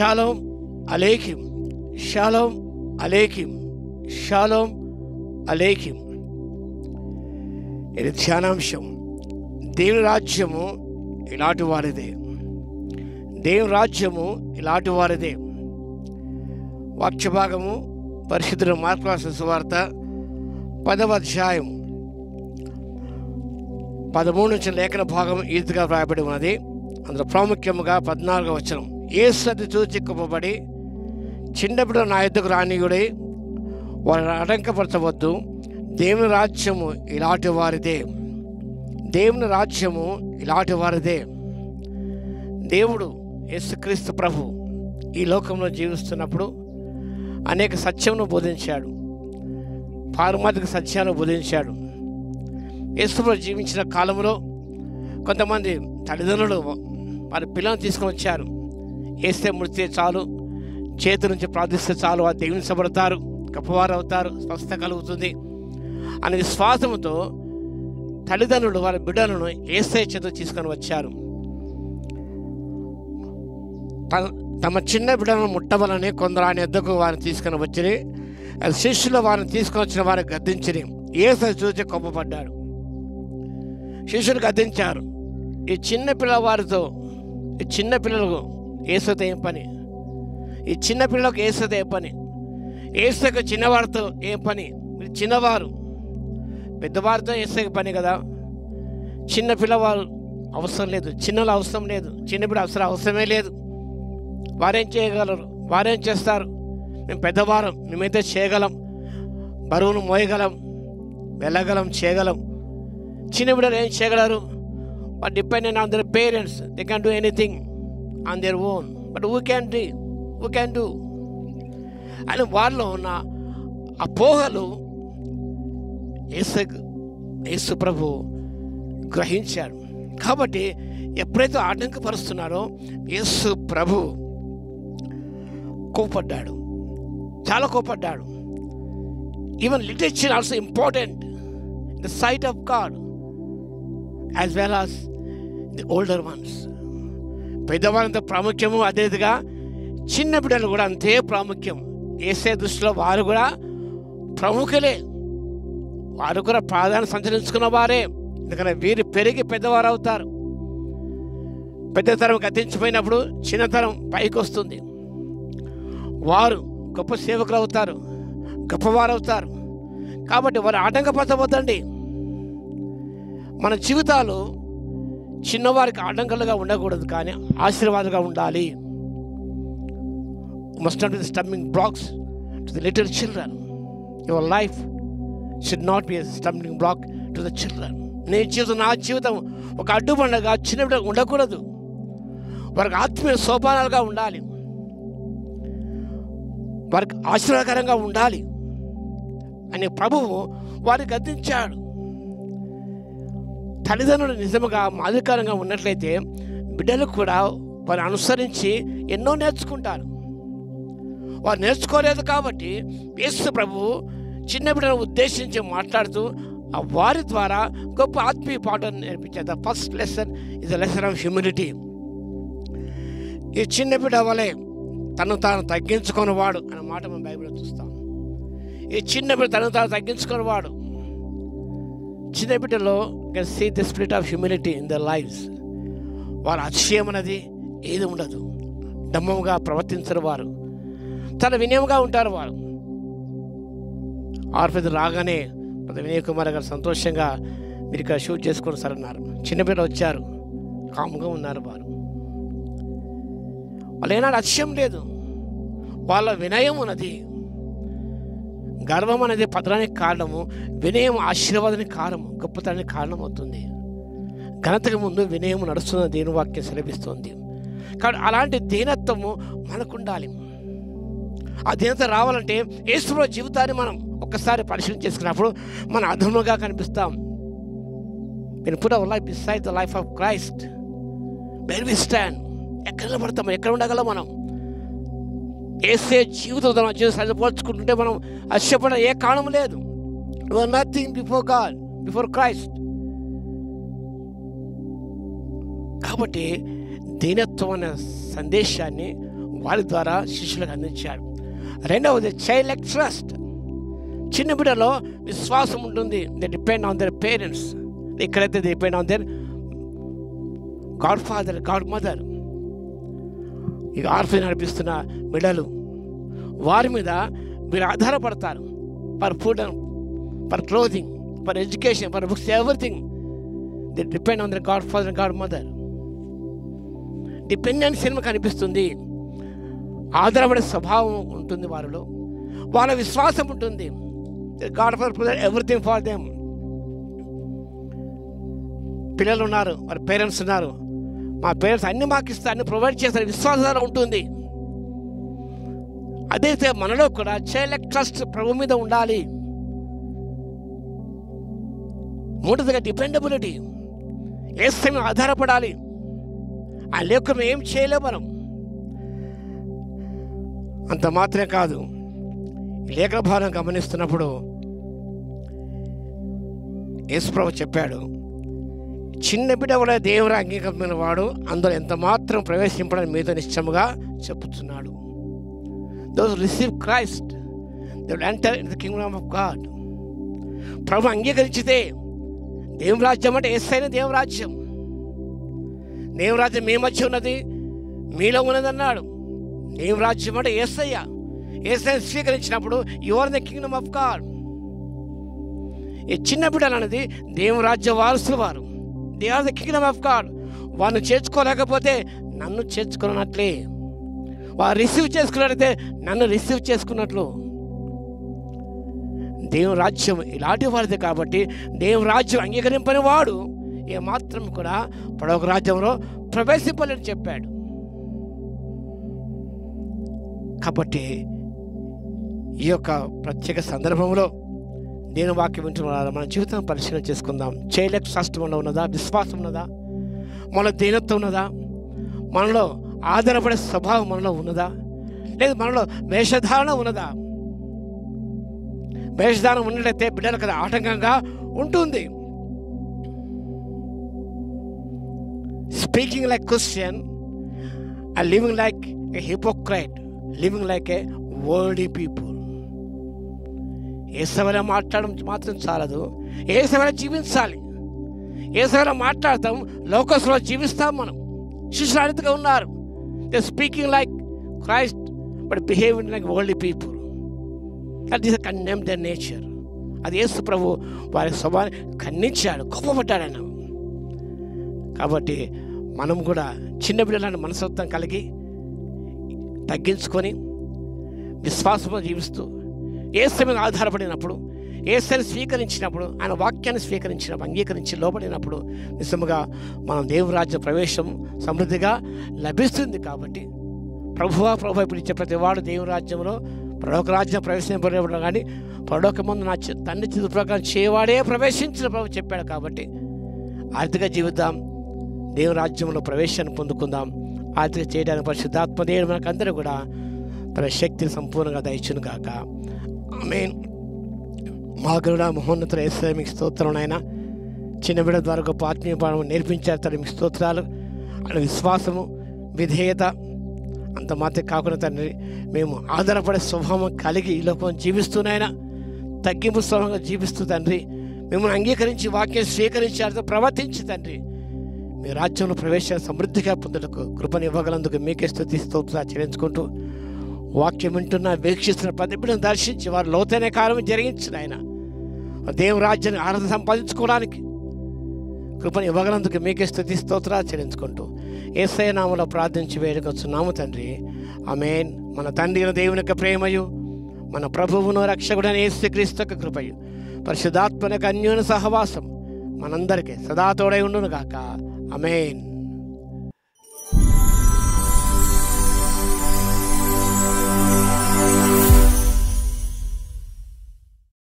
Shalom అలేకిం, షాలోమ్ అలేకిం, షాలోమ్ అలేకిం. ఇది ధ్యానాంశం. దేవుని రాజ్యము ఇలాంటి వారిదే, దేవుని రాజ్యము ఇలాంటి వారిదే. వాక్య భాగము పరిశుద్ధ మార్కు రాసిన సువార్త 10వ అధ్యాయం 13 నుంచి లేఖన భాగం ఈ రీతిగా వ్రాయబడి ఉన్నది. అందులో ప్రాముఖ్యముగా 14వ వచనం, యేసు అది చూచి కుప్పబడి, చిన్న బిడ్డ నా యొద్దకు రానీయుడై వారిని ఆటంకపరచవద్దు, దేవుని రాజ్యము ఇలాంటి వారిదే, దేవుని రాజ్యము ఇలాంటి వారిదే. దేవుడు యేసుక్రీస్తు ప్రభు ఈ లోకంలో జీవిస్తున్నప్పుడు అనేక సత్యమును బోధించాడు, పారమార్థిక సత్యాన్ని బోధించాడు. యేసు జీవించిన కాలంలో కొంతమంది తల్లిదండ్రులు వారి పిల్లలను తీసుకొని వచ్చారు. వేస్తే ముడితే చాలు, చేతి నుంచి ప్రార్థిస్తే చాలు, వారు దీవించబడతారు, గొప్పవారు అవుతారు, స్వస్థత కలుగుతుంది అనే విశ్వాసంతో తల్లిదండ్రులు వారి బిడ్డలను యేసయ్య చేతితో తీసుకొని వచ్చారు. తమ చిన్న బిడ్డలను ముట్టవలని కొందరు ఆయన యొద్దకు వారిని తీసుకొని వచ్చి, శిష్యులు వారిని తీసుకొని వచ్చిన వారిని గద్దించి యేసయ్య చూసి కోపపడ్డాడు. శిష్యులు గద్దించారు, ఈ చిన్న పిల్లవారితో, ఈ చిన్న పిల్లలకు యేసుతో ఏం పని, ఈ చిన్న పిల్లలకు యేసుతో ఏం పని, యేసుకు చిన్నవారితో ఏం పని, మీరు చిన్నవారు, పెద్దవారితో యేసుకి పని కదా. చిన్న పిల్లవారు అవసరం లేదు, చిన్నలు అవసరం లేదు, చిన్న బిడ్డ అవసరమే లేదు. వారేం చేయగలరు, వారేం చేస్తారు? మేము పెద్దవారం, మేమైతే చేయగలం, బరువును మోయగలం, వెళ్ళగలం, చేయగలం. చిన్న బిడ్డలు ఏం చేయగలరు? But dependent on their parents, they can do anything on their own, but who can do అని వారిలో ఉన్న అపోహలు యేసు ప్రభు గ్రహించాడు. కాబట్టి ఎప్పుడైతే ఆటంకపరుస్తున్నారో యేసు ప్రభు కోపడ్డాడు, చాలా కోపడ్డాడు. Even literature also important in the sight of God as well as the older ones. పెద్దవారంత ప్రాముఖ్యము, అదేవిధంగా చిన్న బిడ్డలు కూడా అంతే ప్రాముఖ్యం. యేసయ్య దృష్టిలో వారు కూడా ప్రముఖులే, వారు కూడా ప్రాధాన్యత సంచరించుకున్న వారే. ఎందుకంటే వీరు పెరిగి పెద్దవారు అవుతారు. పెద్దతరం గతించిపోయినప్పుడు చిన్నతరం పైకి వస్తుంది, వారు గొప్ప సేవకులు అవుతారు, గొప్పవారు అవుతారు. కాబట్టి వారు ఆటంకపరచవద్దండి. మన జీవితాలు చిన్నవారికి ఆటంకాలుగా ఉండకూడదు, కానీ ఆశీర్వాదంగా ఉండాలి. Must not be the stumbling blocks to the little children. Your life should not be a stumbling black to the children. నా జీవితం ఒక అడ్డుబండగా చిన్న బిడ్డగా ఉండకూడదు, వారికి ఆత్మీయ సోపానాలుగా ఉండాలి, వారికి ఆశీర్వాదకరంగా ఉండాలి అని ప్రభువు వారికి గద్దించాడు. తల్లిదండ్రులు నిజముగా మాదిరికరంగా ఉన్నట్లయితే బిడ్డలు కూడా వారిని అనుసరించి ఎన్నో నేర్చుకుంటారు. వారు నేర్చుకోలేదు కాబట్టి యేసు ప్రభువు చిన్న బిడ్డలను ఉద్దేశించి మాట్లాడుతూ వారి ద్వారా గొప్ప ఆత్మీయ పాఠం నేర్పించారు. The first lesson is the lesson of humility. ఈ చిన్న బిడ్డ వలె తను తాను తగ్గించుకునేవాడు అనే మాట మనం బైబిల్లో చూస్తాం. ఈ చిన్న బిడ్డ తను తాను తగ్గించుకునేవాడు. చిన్న బిడ్డలో can see the spirit of humility in the lifes. వారు అతిశయం అనేది ఏది ఉండదు, డమ్మముగా ప్రవర్తించరు, వారు చాలా వినయంగా ఉంటారు. వారు ఆర్ఫెద్ రాగానే వినయ్ కుమార్ గారు సంతోషంగా మీరు ఇక్కడ షూట్ చేసుకొని సార్ అన్నారు. చిన్నపిల్లలు వచ్చారు, కాముగా ఉన్నారు. వాళ్ళు ఏనాడు అతిశయం లేదు, వాళ్ళ వినయం ఉన్నది. గర్వం అనేది పతనానికి కారణము, వినయం ఆశీర్వాదానికి కారణము, గొప్పతనానికి కారణం అవుతుంది. ఘనతకు ముందు వినయం నడుస్తున్న దేవుని వాక్యం సెలవిస్తుంది. కాబట్టి అలాంటి దీనత్వము మనకు ఉండాలి. ఆ దీనత రావాలంటే యేసు జీవితాన్ని మనం ఒక్కసారి పరిశీలన చేసుకున్నప్పుడు మన అధముగా కనిపిస్తాం. When put our life beside the life of Christ, where we stand, ఎక్కడ నిలబడతాం, ఎక్కడ ఉండగలం మనం? యేసే జీవితంతో మన జీవితం సరిపోల్చుకుంటుంటే మనం అశ్చపడ ఏ కారణం లేదు. We are nothing before God, before Christ. కాబట్టి దీనత్వం అనే సందేశాన్ని వారి ద్వారా శిష్యులకు అందించాడు. రెండవది చైల్డ్ లైక్ ట్రస్ట్. చిన్న బిడ్డలో విశ్వాసం ఉంటుంది. They depend on their parents. ఇక్కడైతే they depend on their god father, god mother. ఇక ఆర్ఫన్ నడిపిస్తున్న బిడ్డలు, వారి మీద వీళ్ళు ఆధారపడతారు. For food, for clothing, for education, for books, everything they depend on their god father and god mother. Dependence సినిమా కనిపిస్తుంది. ఆధారపడే స్వభావం ఉంటుంది వారిలో. వాళ్ళ విశ్వాసం ఉంటుంది. God for everything for them. పిల్లలు ఉన్నారు, వారి పేరెంట్స్ ఉన్నారు, మా పేరెంట్స్ అన్ని మాకు ఇస్తారు, అన్ని ప్రొవైడ్ చేస్తారు, విశ్వాసాలు ఉంటుంది. అదైతే మనలో కూడా చైల్డ్ ట్రస్ట్ ప్రభు మీద ఉండాలి. మూడోదిగా డిపెండబిలిటీ. యేసు మీద ఆధారపడాలి. ఆ లేకుండా ఏం చేయలేము మనం. అంత మాత్రమే కాదు, ఈ లేఖన భారం గమనిస్తున్నప్పుడు యేసు ప్రభు చెప్పాడు, చిన్న బిడ్డ కూడా దేవుని అంగీకరించిన వాడు అందులో ఎంత మాత్రం ప్రవేశింపడని మీతో నిశ్చయముగా చెప్పుతున్నాడు. Those receive Christ they will enter in the kingdom of God. ప్రభు అంగీకరించితే, దేవుని రాజ్యం అంటే యేసైన దేవుని రాజ్యం. దేవుని రాజ్యం మీ మధ్య ఉన్నది, మీలో ఉన్నది అన్నాడు. దేవుని రాజ్యం అంటే యేసయ్య. యేసయ్యను స్వీకరించినప్పుడు you are the kingdom of God. ఈ చిన్న బిడ్డలు అనేది దేవుని రాజ్య వారసులు వారు. They are the kingdom of God. వారిని చేర్చుకోలేకపోతే నన్ను చేర్చుకున్నట్లే. వారు రిసీవ్ చేసుకున్నట్లయితే నన్ను రిసీవ్ చేసుకున్నట్లు. దేవుని రాజ్యం ఇలాంటి వారిదే. కాబట్టి దేవుని రాజ్యం అంగీకరింపని వాడు ఏమాత్రం కూడా పడొక రాజ్యంలో ప్రవేశింపలేని చెప్పాడు. కాబట్టి ఈ యొక్క ప్రత్యేక సందర్భంలో నేను వాక్యం వింటున్నారా, మన జీవితం పరిశీలన చేసుకుందాం. చైల్డ్ ట్రస్ట్ మనలో ఉన్నదా? విశ్వాసం ఉన్నదా? మనలో దీనత్వం ఉన్నదా? మనలో ఆధారపడే స్వభావం మనలో ఉన్నదా? లేదు మనలో వేషధారణ ఉన్నదా? వేషధారణ ఉన్నట్లయితే బిడ్డలకు అది ఆటంకంగా ఉంటుంది. Speaking like Christian and living like a hypocrite, living like a worldly people. యేసయ్యలా మాట్లాడడం మాత్రం చాలదు, యేసయ్యలా జీవించాలి. యేసయ్యలా మాట్లాడతాం, లోకస్లో జీవిస్తాం. మనం శిష్యులు ఉన్నారు. They speaking like Christ but behaving like worldly people. That is condemn their nature. అది యేసు ప్రభు వారి స్వభావాన్ని ఖండించాడు, కోపపడ్డాడు ఆయన. కాబట్టి మనం కూడా చిన్న బిడ్డలను మనస్తత్వం కలిగి తగ్గించుకొని విశ్వాసంలో జీవిస్తూ యేసు మీద ఆధారపడినప్పుడు, యేసుని స్వీకరించినప్పుడు, ఆయన వాక్యాన్ని స్వీకరించినప్పుడు, అంగీకరించి లోపడినప్పుడు నిజంగా మనం దేవుని రాజ్య ప్రవేశం సమృద్ధిగా లభిస్తుంది. కాబట్టి ప్రభువా ప్రభు ఇప్పుడు ఇచ్చే ప్రతి వాడు దేవుని రాజ్యంలో పరలోక రాజ్యం ప్రవేశింపబడేవాడు కానీ పరలోక ముందు నా తండ్రి చిత్త ప్రకారం చేయవాడే ప్రవేశించిన ప్రభు చెప్పాడు. కాబట్టి ఆర్థిక జీవితం దేవుని రాజ్యంలో ప్రవేశాన్ని పొందుకుందాం. ఆర్థిక చేయడానికి పరిశుద్ధాత్మ దేవుడు మనకందరూ కూడా తన శక్తిని సంపూర్ణంగా దయచును గాక. ఆమేన్. మా గరుడ మహోన్నత యేసయ్య మీకు స్తోత్రం. నాయన చిన్న బిడ్డ ద్వారా గొప్ప ఆత్మీయ పాఠం నేర్పించారు. తన మీకు స్తోత్రాలు. ఆయన విశ్వాసము, విధేయత అంత మాత్రం కాకుండా తండ్రి మేము ఆధారపడే స్వభావం కలిగి ఈ లోకం జీవిస్తున్నాయన తగ్గింపు స్వభావంగా జీవిస్తూ తండ్రి మిమ్మల్ని అంగీకరించి వాక్యం స్వీకరించారు ప్రవర్తించి తండ్రి మీ రాజ్యంలో ప్రవేశాన్ని సమృద్ధిగా పొందుటకు కృపను ఇవ్వగలందుకు మీకే స్తుతి స్తోత్రాలు చెల్లించుకుంటూ వాక్యం వింటున్న వీక్షిస్తున్న ప్రతి బిడ్డను దర్శించి వారు లోతైన కార్యం జరిగించిన ఆయన దేవుని రాజ్యాన్ని ఆరాధన సంపాదించుకోవడానికి కృపను ఇవ్వగలందుకు మీకే స్తుతి స్తోత్రాలు చెల్లించుకుంటూ యేసయ్య నామములో ప్రార్థించి వేడుకొచ్చున్నాము తండ్రి. ఆమేన్. మన తండ్రి అయిన దేవుని యొక్క ప్రేమయు మన ప్రభువును రక్షకుడైన యేసుక్రీస్తు యొక్క కృపయు పరిశుద్ధాత్మ యొక్క అన్యోన్య సహవాసం మనందరికీ సదా తోడై ఉండును గాక. ఆమేన్.